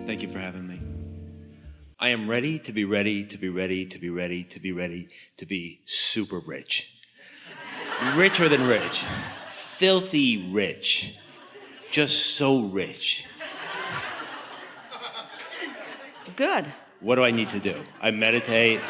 Thank you for having me. I am ready to be ready to be ready to be ready to be ready to be super rich. Richer than rich. Filthy rich. Just so rich. Good. What do I need to do? I meditate.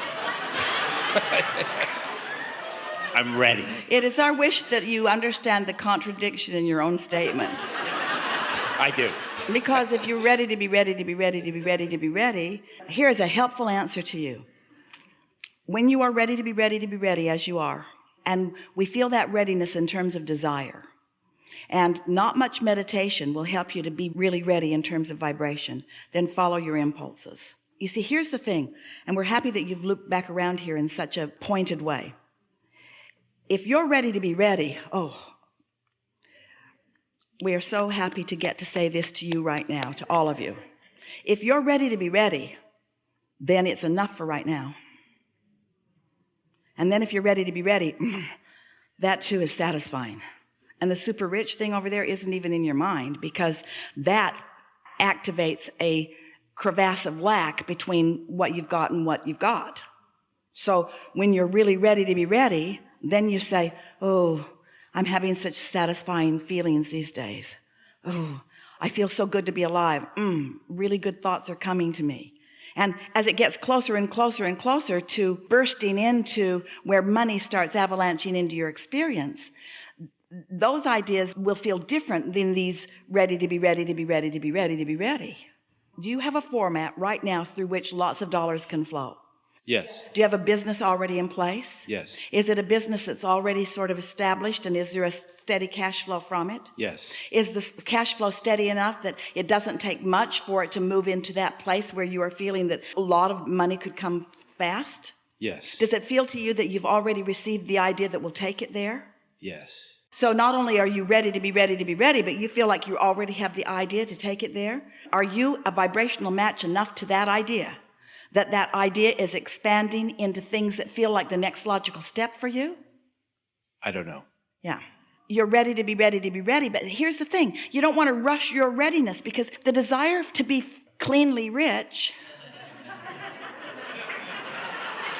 I'm ready. It is our wish that you understand the contradiction in your own statement. I do. Because if you're ready to be ready to be ready to be ready to be ready, here is a helpful answer to you. When you are ready to be ready to be ready, as you are, and we feel that readiness in terms of desire, and not much meditation will help you to be really ready in terms of vibration, then follow your impulses. You see, here's the thing, and we're happy that you've looped back around here in such a pointed way. If you're ready to be ready, we are so happy to get to say this to you right now, to all of you. If you're ready to be ready, then it's enough for right now. And then if you're ready to be ready, that too is satisfying. And the super rich thing over there isn't even in your mind, because that activates a crevasse of lack between what you've got and what you've got. So when you're really ready to be ready, then you say, oh, I'm having such satisfying feelings these days. Oh, I feel so good to be alive. Really good thoughts are coming to me. And as it gets closer and closer and closer to bursting into where money starts avalanching into your experience, those ideas will feel different than these ready to be ready to be ready to be ready to be ready. Do you have a format right now through which lots of dollars can flow? Yes. Do you have a business already in place? Yes. Is it a business that's already sort of established, and is there a steady cash flow from it? Yes. Is the cash flow steady enough that it doesn't take much for it to move into that place where you are feeling that a lot of money could come fast? Yes. Does it feel to you that you've already received the idea that will take it there? Yes. So not only are you ready to be ready to be ready, but you feel like you already have the idea to take it there? Are you a vibrational match enough to that idea, that that idea is expanding into things that feel like the next logical step for you? I don't know. Yeah. You're ready to be ready to be ready. But here's the thing. You don't want to rush your readiness, because the desire to be cleanly rich.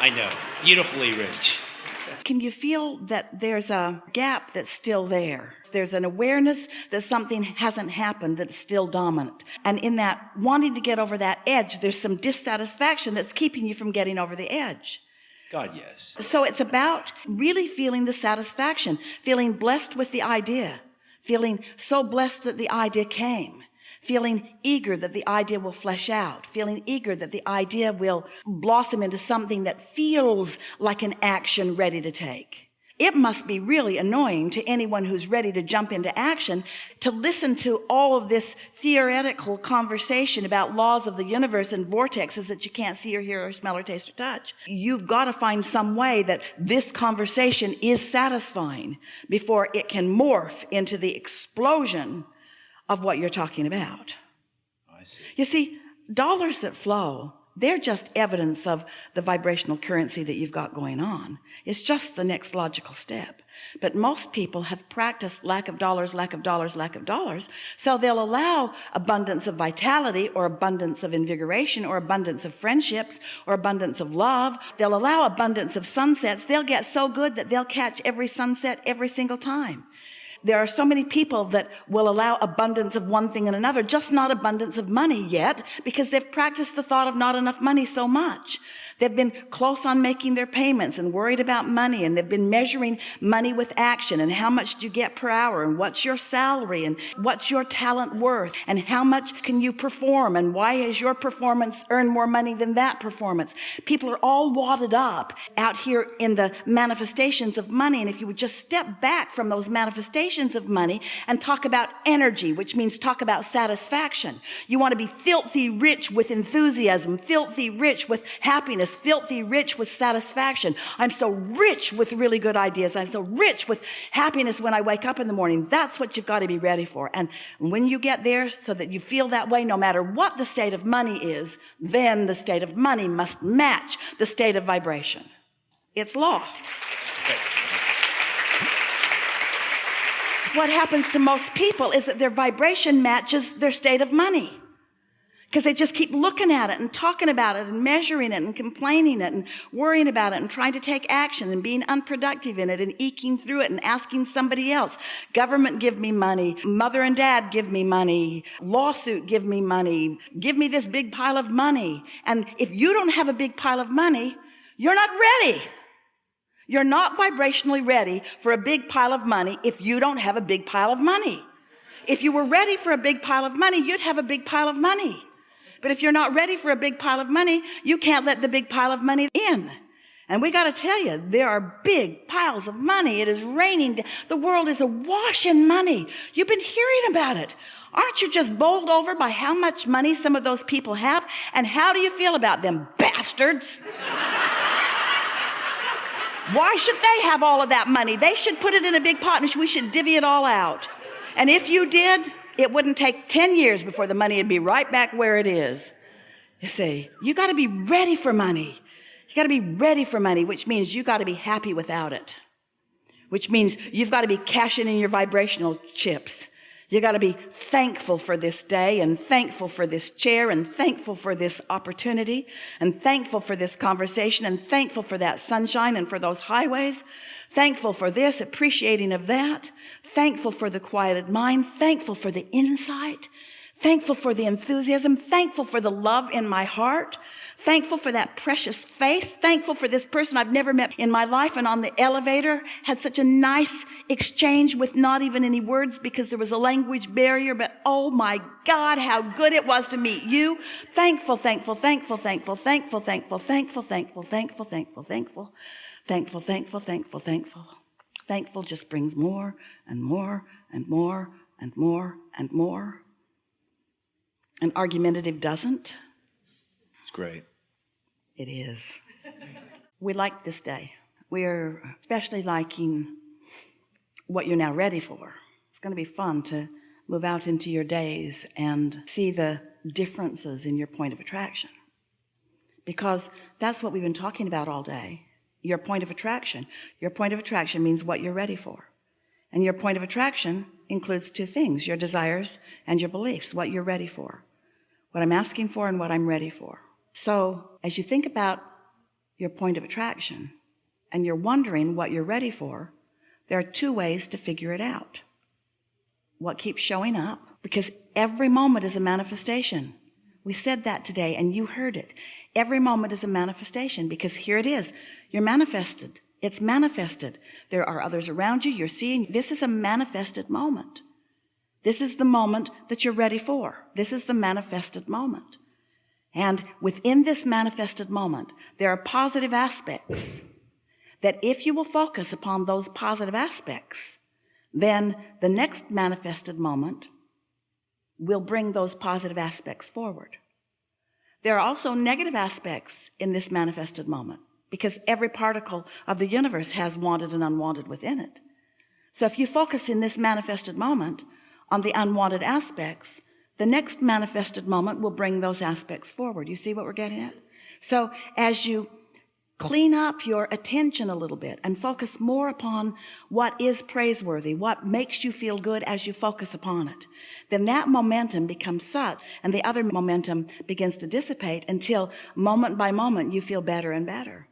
I know. Beautifully rich. Can you feel that there's a gap that's still there? There's an awareness that something hasn't happened that's still dominant. And in that wanting to get over that edge, there's some dissatisfaction that's keeping you from getting over the edge. God, yes. So it's about really feeling the satisfaction, feeling blessed with the idea, feeling so blessed that the idea came, feeling eager that the idea will flesh out, feeling eager that the idea will blossom into something that feels like an action ready to take. It must be really annoying to anyone who's ready to jump into action to listen to all of this theoretical conversation about laws of the universe and vortexes that you can't see or hear or smell or taste or touch. You've got to find some way that this conversation is satisfying before it can morph into the explosion of what you're talking about. I see. You see, dollars that flow, they're just evidence of the vibrational currency that you've got going on. It's just the next logical step. But most people have practiced lack of dollars, lack of dollars, lack of dollars. So they'll allow abundance of vitality, or abundance of invigoration, or abundance of friendships, or abundance of love. They'll allow abundance of sunsets. They'll get so good that they'll catch every sunset every single time. There are so many people that will allow abundance of one thing and another, just not abundance of money yet, because they've practiced the thought of not enough money so much. They've been close on making their payments and worried about money, and they've been measuring money with action, and how much do you get per hour, and what's your salary, and what's your talent worth, and how much can you perform, and why is your performance earn more money than that performance? People are all wadded up out here in the manifestations of money, and if you would just step back from those manifestations of money and talk about energy, which means talk about satisfaction. You want to be filthy rich with enthusiasm, filthy rich with happiness, filthy rich with satisfaction. I'm so rich with really good ideas. I'm so rich with happiness when I wake up in the morning. That's what you've got to be ready for. And when you get there, so that you feel that way, no matter what the state of money is, then the state of money must match the state of vibration. It's law. what happens to most people is that their vibration matches their state of money. Because they just keep looking at it and talking about it and measuring it and complaining it and worrying about it and trying to take action and being unproductive in it and eking through it and asking somebody else. Government, give me money. Mother and dad, give me money. Lawsuit, give me money. Give me this big pile of money. And if you don't have a big pile of money, you're not ready. You're not vibrationally ready for a big pile of money if you don't have a big pile of money. If you were ready for a big pile of money, you'd have a big pile of money. But if you're not ready for a big pile of money, you can't let the big pile of money in. And we got to tell you, there are big piles of money. It is raining. The world is awash in money. You've been hearing about it. Aren't you just bowled over by how much money some of those people have? And how do you feel about them bastards? Why should they have all of that money? They should put it in a big pot and we should divvy it all out. And if you did, it wouldn't take 10 years before the money would be right back where it is. You see, you got to be ready for money. You got to be ready for money, which means you got to be happy without it. Which means you've got to be cashing in your vibrational chips. You got to be thankful for this day and thankful for this chair and thankful for this opportunity and thankful for this conversation and thankful for that sunshine and for those highways. Thankful for this, appreciating of that. Thankful for the quieted mind. Thankful for the insight. Thankful for the enthusiasm. Thankful for the love in my heart. Thankful for that precious face. Thankful for this person I've never met in my life and on the elevator had such a nice exchange with not even any words because there was a language barrier, but oh my God, how good it was to meet you. Thankful, thankful, thankful, thankful, thankful, thankful, thankful, thankful, thankful, thankful, thankful. Thankful, thankful, thankful, thankful. Thankful just brings more and more and more and more and more. And argumentative doesn't. It's great. It is. We like this day. We're especially liking what you're now ready for. It's going to be fun to move out into your days and see the differences in your point of attraction. Because that's what we've been talking about all day. Your point of attraction. Your point of attraction means what you're ready for. And your point of attraction includes two things, your desires and your beliefs, what you're ready for. What I'm asking for and what I'm ready for. So as you think about your point of attraction and you're wondering what you're ready for, there are two ways to figure it out. What keeps showing up? Because every moment is a manifestation. We said that today and you heard it. Every moment is a manifestation because here it is. You're manifested. It's manifested. There are others around you. You're seeing. This is a manifested moment. This is the moment that you're ready for. This is the manifested moment. And within this manifested moment, there are positive aspects that if you will focus upon those positive aspects, then the next manifested moment will bring those positive aspects forward. There are also negative aspects in this manifested moment because every particle of the universe has wanted and unwanted within it. So if you focus in this manifested moment on the unwanted aspects, the next manifested moment will bring those aspects forward. You see what we're getting at? So as you clean up your attention a little bit and focus more upon what is praiseworthy, what makes you feel good as you focus upon it, then that momentum becomes such, and the other momentum begins to dissipate until moment by moment you feel better and better.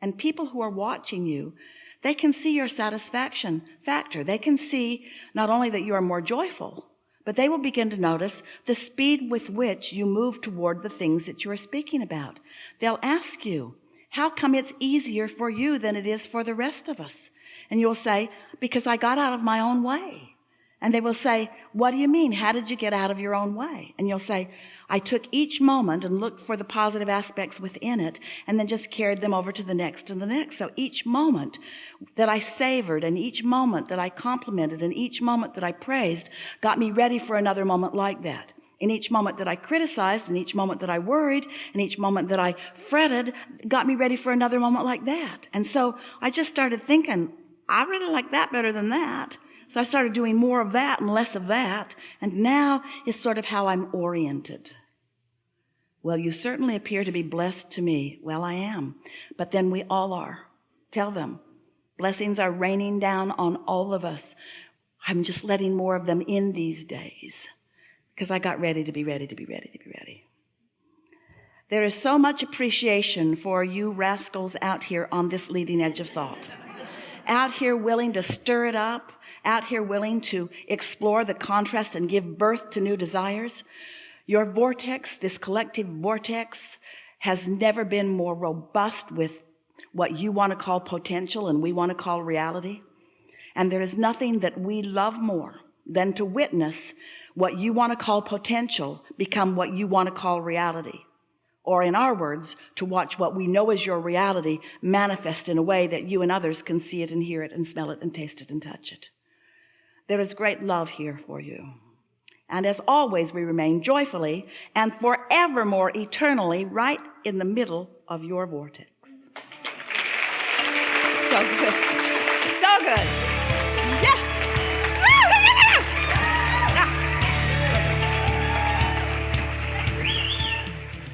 And people who are watching you, they can see your satisfaction factor. They can see not only that you are more joyful, but they will begin to notice the speed with which you move toward the things that you are speaking about. They'll ask you, how come it's easier for you than it is for the rest of us? And you'll say, because I got out of my own way. And they will say, what do you mean? How did you get out of your own way? And you'll say, I took each moment and looked for the positive aspects within it and then just carried them over to the next and the next. So each moment that I savored and each moment that I complimented and each moment that I praised got me ready for another moment like that. In each moment that I criticized, and each moment that I worried, and each moment that I fretted, got me ready for another moment like that. And so I just started thinking, I really like that better than that. So I started doing more of that and less of that. And now is sort of how I'm oriented. Well, you certainly appear to be blessed to me. Well, I am. But then we all are. Tell them. Blessings are raining down on all of us. I'm just letting more of them in these days because I got ready to be ready to be ready to be ready. There is so much appreciation for you rascals out here on this leading edge of thought, out here willing to stir it up, out here willing to explore the contrast and give birth to new desires. Your vortex, this collective vortex, has never been more robust with what you want to call potential and we want to call reality. And there is nothing that we love more than to witness what you want to call potential become what you want to call reality. Or in our words, to watch what we know is your reality manifest in a way that you and others can see it and hear it and smell it and taste it and touch it. There is great love here for you. And as always, we remain joyfully and forevermore eternally right in the middle of your vortex. So good. So good.